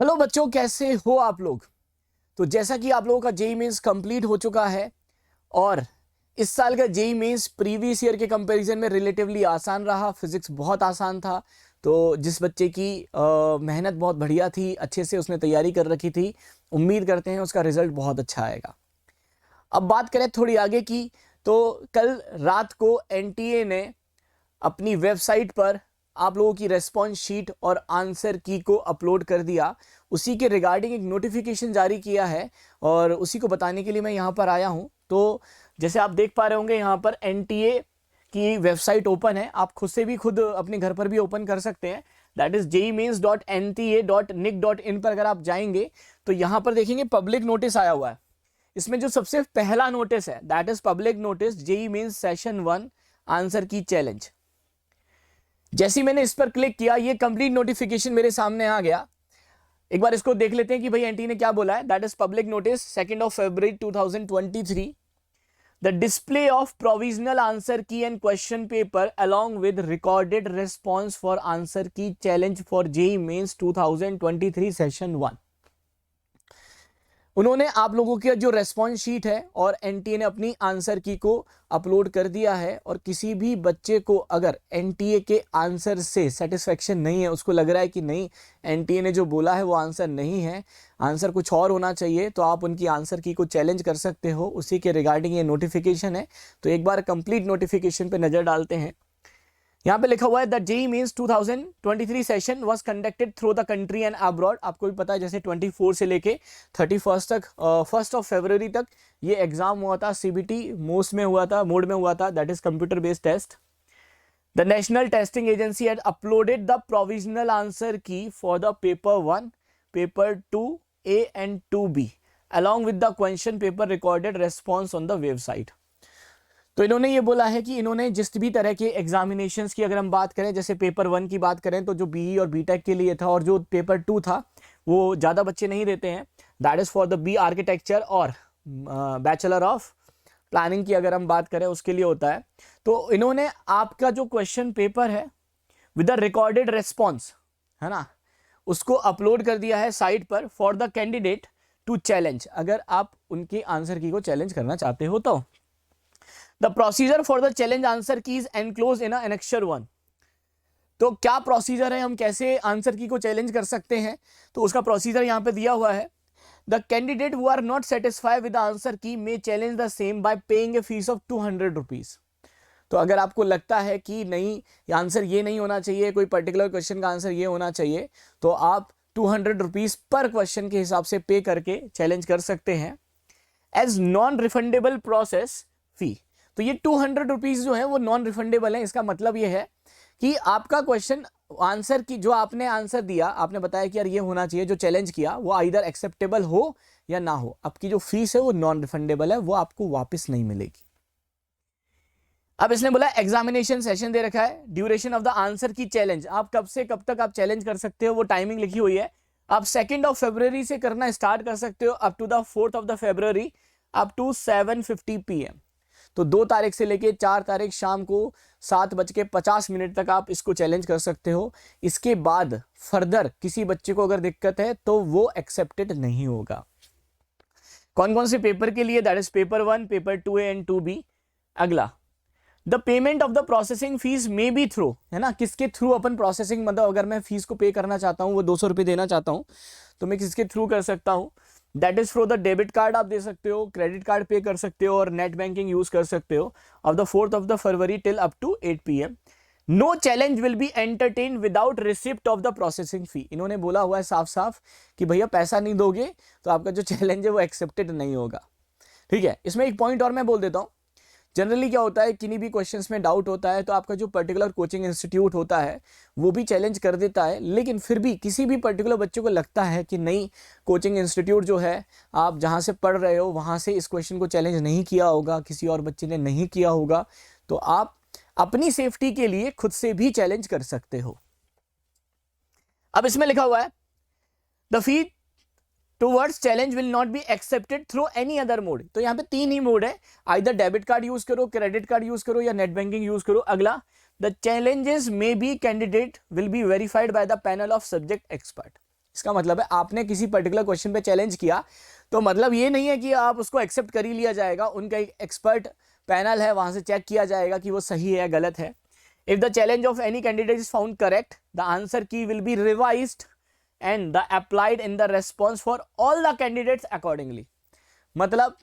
Hello बच्चों, कैसे हो आप लोग। तो जैसा कि आप लोगों का जेई मेंस कंप्लीट हो चुका है और इस साल का जेई मेंस प्रीवियस ईयर के कंपैरिजन में रिलेटिवली आसान रहा। फिजिक्स बहुत आसान था। तो जिस बच्चे की मेहनत बहुत बढ़िया थी, अच्छे से उसने तैयारी कर रखी थी, उम्मीद करते हैं उसका रिजल्ट बहुत अच्छा आएगा। अब बात करें थोड़ी आगे की, तो कल रात को एनटीए ने अपनी वेबसाइट पर आप लोगों की रेस्पॉन्स शीट और आंसर की को अपलोड कर दिया। उसी के रिगार्डिंग एक नोटिफिकेशन जारी किया है और उसी को बताने के लिए मैं यहाँ पर आया हूँ। तो जैसे आप देख पा रहे होंगे, यहाँ पर एनटीए की वेबसाइट ओपन है। आप खुद से भी खुद अपने घर पर भी ओपन कर सकते हैं। दैट इज jemains.nta.nic.in पर अगर आप जाएंगे तो यहाँ पर देखेंगे पब्लिक नोटिस आया हुआ है। इसमें जो सबसे पहला नोटिस है that is public notice JEE mains session 1 answer key challenge. जैसे ही मैंने इस पर क्लिक किया, ये कंप्लीट नोटिफिकेशन मेरे सामने आ गया। एक बार इसको देख लेते हैं कि भाई एनटी ने क्या बोला है। That is public notice 2 February 2023। The display of provisional answer key and question paper along with recorded response for answer key challenge for JEE mains 2023 session 1। उन्होंने आप लोगों की जो रेस्पॉन्स शीट है और एनटीए ने अपनी आंसर की को अपलोड कर दिया है। और किसी भी बच्चे को अगर एनटीए के आंसर से सेटिस्फेक्शन नहीं है, उसको लग रहा है कि नहीं एनटीए ने जो बोला है वो आंसर नहीं है, आंसर कुछ और होना चाहिए, तो आप उनकी आंसर की को चैलेंज कर सकते हो। उसी के रिगार्डिंग ये नोटिफिकेशन है। तो एक बार कंप्लीट नोटिफिकेशन पे नजर डालते हैं। यहाँ पे लिखा हुआ है that JEE mains 2023 session was conducted through the country and abroad. आपको भी पता है जैसे 24 से लेके 31 तक, 1 फरवरी तक ये एग्जाम हुआ था। सीबीटी मोड में हुआ था, that is computer based test. The national testing agency had uploaded the provisional answer key for the paper 1, paper 2A and 2B along with the question paper recorded response on the website. तो इन्होंने ये बोला है कि इन्होंने जिस भी तरह के एग्जामिनेशंस की अगर हम बात करें, जैसे पेपर 1 की बात करें तो जो बीई और बीटेक के लिए था, और जो पेपर 2 था वो ज़्यादा बच्चे नहीं देते हैं। That is for the B architecture और बैचलर ऑफ प्लानिंग की अगर हम बात करें उसके लिए होता है। तो इन्होंने आपका जो क्वेश्चन पेपर है विद द रिकॉर्डेड रेस्पॉन्स, है ना, उसको अपलोड कर दिया है साइट पर for the candidate to challenge, अगर आप उनकी आंसर की को चैलेंज करना चाहते हो तो। The procedure for the challenge answer की इज एनक्लोज इन एनेक्चर 1। तो क्या प्रोसीजर है, हम कैसे आंसर की को चैलेंज कर सकते हैं, तो उसका प्रोसीजर यहां पे दिया हुआ है। The candidate who are not satisfied with answer key may challenge the same by paying a fee of 200 rupees. तो अगर आपको लगता है कि नहीं आंसर ये नहीं होना चाहिए, कोई पर्टिकुलर क्वेश्चन का आंसर ये होना चाहिए, तो आप 200 रुपीज पर क्वेश्चन के हिसाब से पे करके चैलेंज कर सकते हैं एज नॉन रिफंडेबल प्रोसेस फी। तो ये 200 रुपीज जो है वो नॉन रिफंडेबल है। इसका मतलब ये है कि आपका क्वेश्चन आंसर की जो आपने आंसर दिया, आपने बताया कि यार ये होना चाहिए, जो चैलेंज किया वो आइदर एक्सेप्टेबल हो या ना हो, आपकी जो फीस है वो नॉन रिफंडेबल है, वो आपको वापस नहीं मिलेगी। अब इसने बोला एग्जामिनेशन सेशन दे रखा है, duration of the answer key challenge, आप कब से कब तक आप चैलेंज कर सकते हो वो टाइमिंग लिखी हुई है। आप 2 फरवरी से करना स्टार्ट कर सकते हो up to the 4 February up to 7:50 PM। तो 2 तारीख से लेके 4 तारीख शाम को 7:50 तक आप इसको चैलेंज कर सकते हो। इसके बाद फर्दर किसी बच्चे को अगर दिक्कत है तो वो एक्सेप्टेड नहीं होगा। कौन कौन से पेपर के लिए, that is paper 1, paper 2A and 2B। अगला, the payment of the processing fees may be through, है ना, किसके थ्रू अपन प्रोसेसिंग, मतलब अगर मैं फीस को पे करना चाहता हूँ, वो 200 रुपये देना चाहता हूँ, तो मैं किसके थ्रू कर सकता हूँ। That is from the debit card आप दे सकते हो, क्रेडिट कार्ड पे कर सकते हो और नेट बैंकिंग यूज कर सकते हो of the 4 February till up to 8 PM। No challenge will be entertain without receipt of the processing fee. इन्होंने बोला हुआ है साफ साफ कि भैया पैसा नहीं दोगे तो आपका जो चैलेंज है वो एक्सेप्टेड नहीं होगा। ठीक है, इसमें एक पॉइंट और मैं बोल देता हूँ। जनरली क्या होता है, किन्हीं भी क्वेश्चंस में डाउट होता है तो आपका जो पर्टिकुलर कोचिंग इंस्टीट्यूट होता है वो भी चैलेंज कर देता है, लेकिन फिर भी किसी भी पर्टिकुलर बच्चे को लगता है कि नहीं कोचिंग इंस्टीट्यूट जो है आप जहाँ से पढ़ रहे हो वहाँ से इस क्वेश्चन को चैलेंज नहीं किया होगा, किसी और बच्चे ने नहीं किया होगा, तो आप अपनी सेफ्टी के लिए खुद से भी चैलेंज कर सकते हो। अब इसमें लिखा हुआ है the fee towards challenge will not be accepted through any other mode. तो यहाँ पे 3 ही मोड है, आइदर डेबिट कार्ड यूज करो, क्रेडिट कार्ड यूज करो या नेट बैंकिंग यूज करो। अगला, the challenges may be candidate will be verified by the panel of subject expert. इसका मतलब है आपने किसी पर्टिकुलर क्वेश्चन पे चैलेंज किया, तो मतलब ये नहीं है कि आप उसको एक्सेप्ट कर ही लिया जाएगा। उनका एक एक्सपर्ट पैनल है, वहां से चेक किया जाएगा कि वो सही है या गलत है। If the challenge of any candidate is found correct, the answer key will be revised and the applied in the response for all the candidates accordingly. मतलब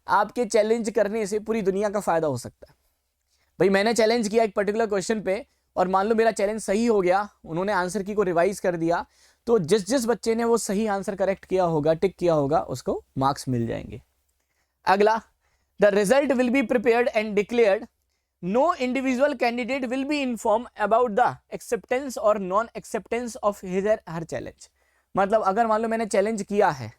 आपके चैलेंज करने से पूरी दुनिया का फायदा हो सकता है। भाई मैंने चैलेंज किया एक पर्टिकुलर क्वेश्चन पे और मान लो मेरा चैलेंज सही हो गया, उन्होंने आंसर की को रिवाइज कर दिया, तो जिस जिस बच्चे ने वो सही आंसर करेक्ट किया होगा, टिक किया होगा, उसको मार्क्स मिल जाएंगे। अगला, the result will be prepared and declared, no individual candidate will be inform about the acceptance or non acceptance of his her challenge. मतलब अगर मान लो मैंने चैलेंज किया है,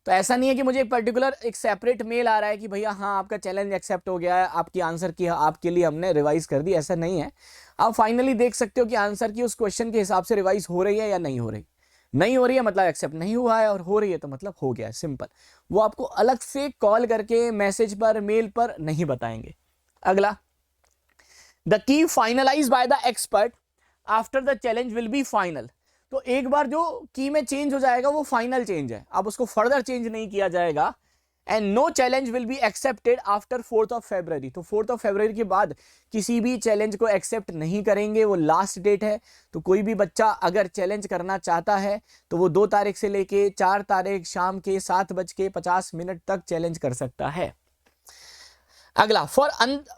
तो ऐसा नहीं है कि मुझे एक पर्टिकुलर एक सेपरेट मेल आ रहा है कि भैया हाँ आपका चैलेंज एक्सेप्ट हो गया है, आपकी आंसर की आपके लिए हमने रिवाइज कर दी। ऐसा नहीं है। आप फाइनली देख सकते हो कि आंसर की उस क्वेश्चन के हिसाब से रिवाइज हो रही है या नहीं हो रही। नहीं हो रही है मतलब एक्सेप्ट नहीं हुआ है, और हो रही है तो मतलब हो गया है, सिंपल। वो आपको अलग से कॉल करके मैसेज पर मेल पर नहीं बताएंगे। अगला, the key finalize by the expert after the challenge will be final. तो एक बार जो की में चेंज हो जाएगा वो फाइनल चेंज है, अब उसको फर्दर चेंज नहीं किया जाएगा। And no challenge will be accepted after 4 February. तो 4 फरवरी के बाद किसी भी चैलेंज को एक्सेप्ट नहीं करेंगे, वो लास्ट डेट है। तो कोई भी बच्चा अगर चैलेंज करना चाहता है तो वो 2 तारीख से लेके 4 तारीख शाम के 7:50 तक चैलेंज कर सकता है। अगला, for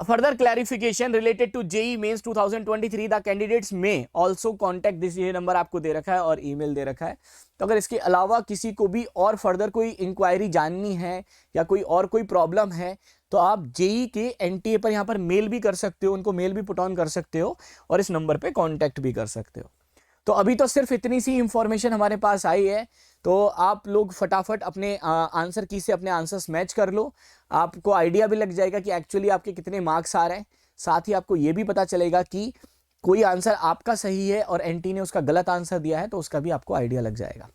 further clarification related to JEE mains 2023 the candidates may also contact this, ये नंबर आपको दे रखा है और ईमेल दे रखा है। तो अगर इसके अलावा किसी को भी और फर्दर कोई इंक्वायरी जाननी है या कोई प्रॉब्लम है, तो आप जेई के एनटीए पर यहाँ पर मेल भी कर सकते हो, उनको मेल भी पुट ऑन कर सकते हो और इस नंबर पे कांटेक्ट भी कर सकते हो। तो अभी तो सिर्फ इतनी सी इंफॉर्मेशन हमारे पास आई है, तो आप लोग फटाफट अपने आंसर की से अपने आंसर्स मैच कर लो। आपको आइडिया भी लग जाएगा कि एक्चुअली आपके कितने मार्क्स आ रहे हैं। साथ ही आपको ये भी पता चलेगा कि कोई आंसर आपका सही है और एनटी ने उसका गलत आंसर दिया है, तो उसका भी आपको आइडिया लग जाएगा।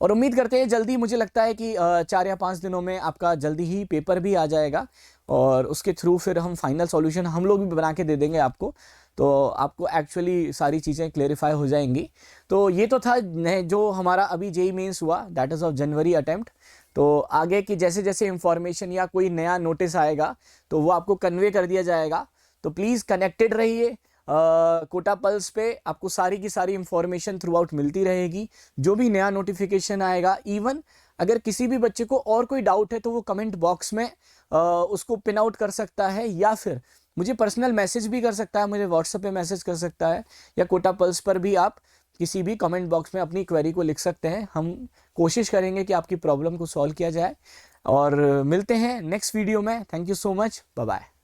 और उम्मीद करते हैं जल्दी, मुझे लगता है कि 4 या 5 दिनों में आपका जल्दी ही पेपर भी आ जाएगा और उसके थ्रू फिर हम फाइनल सॉल्यूशन हम लोग भी बना के दे देंगे आपको, तो आपको एक्चुअली सारी चीज़ें क्लेरिफाई हो जाएंगी। तो ये तो था जो हमारा अभी जेई मेंस हुआ, that is of January attempt. तो आगे की जैसे जैसे इंफॉर्मेशन या कोई नया नोटिस आएगा तो वो आपको कन्वे कर दिया जाएगा। तो प्लीज़ कनेक्टेड रहिए कोटा पल्स पे, आपको सारी की सारी इंफॉर्मेशन थ्रू आउट मिलती रहेगी। जो भी नया नोटिफिकेशन आएगा, इवन अगर किसी भी बच्चे को और कोई डाउट है तो वो कमेंट बॉक्स में उसको पिन आउट कर सकता है या फिर मुझे पर्सनल मैसेज भी कर सकता है, मुझे व्हाट्सएप पे मैसेज कर सकता है, या कोटा पल्स पर भी आप किसी भी कमेंट बॉक्स में अपनी क्वेरी को लिख सकते हैं। हम कोशिश करेंगे कि आपकी प्रॉब्लम को सॉल्व किया जाए और मिलते हैं नेक्स्ट वीडियो में। Thank you so much, bye bye.